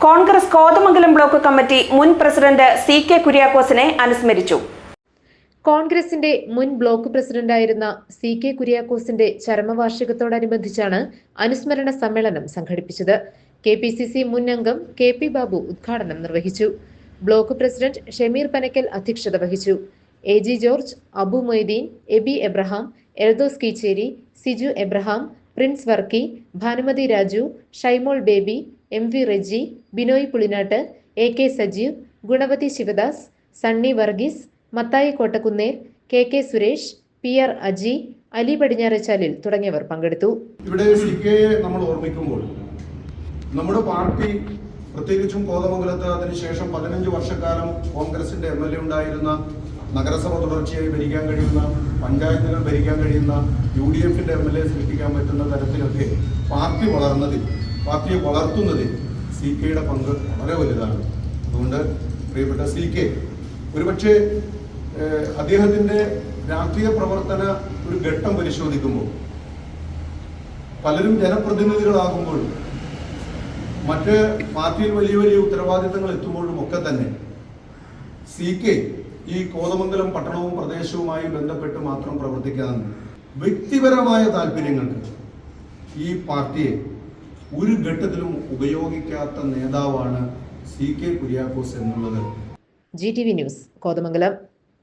Congress Kothamangalam block committee മുൻ president CK കുര്യാക്കോസിനെ അനുസ്മരിച്ചു. കോൺഗ്രസിന്റെ മുൻ ബ്ലോക്ക് പ്രസിഡന്റായിരുന്ന CK കുര്യാക്കോസിന്റെ ചരമവാർഷികത്തോടനുബന്ധിച്ചാണ് അനുസ്മരണ സമ്മേളനം സംഘടിപ്പിച്ചത്. KPCC മുൻ അംഗം KP ബാബു ഉദ്ഘാടനം നിർവഹിച്ചു. ബ്ലോക്ക് പ്രസിഡന്റ് ഷമീർ പനക്കൽ അധ്യക്ഷത വഹിച്ചു. AG George, Abu Moideen, Eby Abraham, Eldhose Keecheri, Siju Abraham, Prince Varkey, Bhanumathi Raju, Shaimol Baby, MV Reji, Binoy Pulinattu, AK Sajeev, Gunavathi Sivadas, Sunny Varghese, Mathai Kottakkunnel, KK Suresh, PR Aji, Ali Padinjarachalil തുടങ്ങിയവർ പങ്കെടുത്തു. ഇവിടെ CK നമ്മൾ ഓർമ്മിക്കുമ്പോൾ നമ്മുടെ പാർട്ടി പ്രത്യേകിച്ചും കോതമംഗലത്ത് അതിനുശേഷം 15 വർഷക്കാലം കോൺഗ്രസിന്റെ MLA ഉണ്ടായിരുന്ന, നഗരസഭ തുടർച്ചയായി ഭരിക്കാൻ കഴിയുന്ന, പഞ്ചായത്തുകൾ ഭരിക്കാൻ കഴിയുന്ന, UDFന്റെ MLA സൃഷ്ടിക്കാൻ പറ്റുന്ന തരത്തിലൊക്കെ പാർട്ടി വളർന്നതിൽ, പാർട്ടിയെ വളർത്തുന്നതിൽ CKയുടെ പങ്ക് വളരെ വലുതാണ്. അതുകൊണ്ട് പ്രിയപ്പെട്ട CK ഒരുപക്ഷെ അദ്ദേഹത്തിന്റെ രാഷ്ട്രീയ പ്രവർത്തന ഒരു ഘട്ടം പരിശോധിക്കുമ്പോൾ പലരും ജനപ്രതിനിധികളാകുമ്പോഴും മറ്റ് പാർട്ടിയിൽ വലിയ വലിയ ഉത്തരവാദിത്തങ്ങൾ എത്തുമ്പോഴും ഒക്കെ തന്നെ CK ഈ കോതമംഗലം പട്ടണവും പ്രദേശവുമായി ബന്ധപ്പെട്ട് മാത്രം പ്രവർത്തിക്കാതെ വ്യക്തിപരമായ താല്പര്യങ്ങൾക്ക് ഈ പാർട്ടിയെ ഒരു ഘട്ടത്തിലും ഉപയോഗിക്കാത്ത നേതാവാണ് CK കുര്യാക്കോസ് എന്നുള്ളത്. GTV news, Kothamangalam.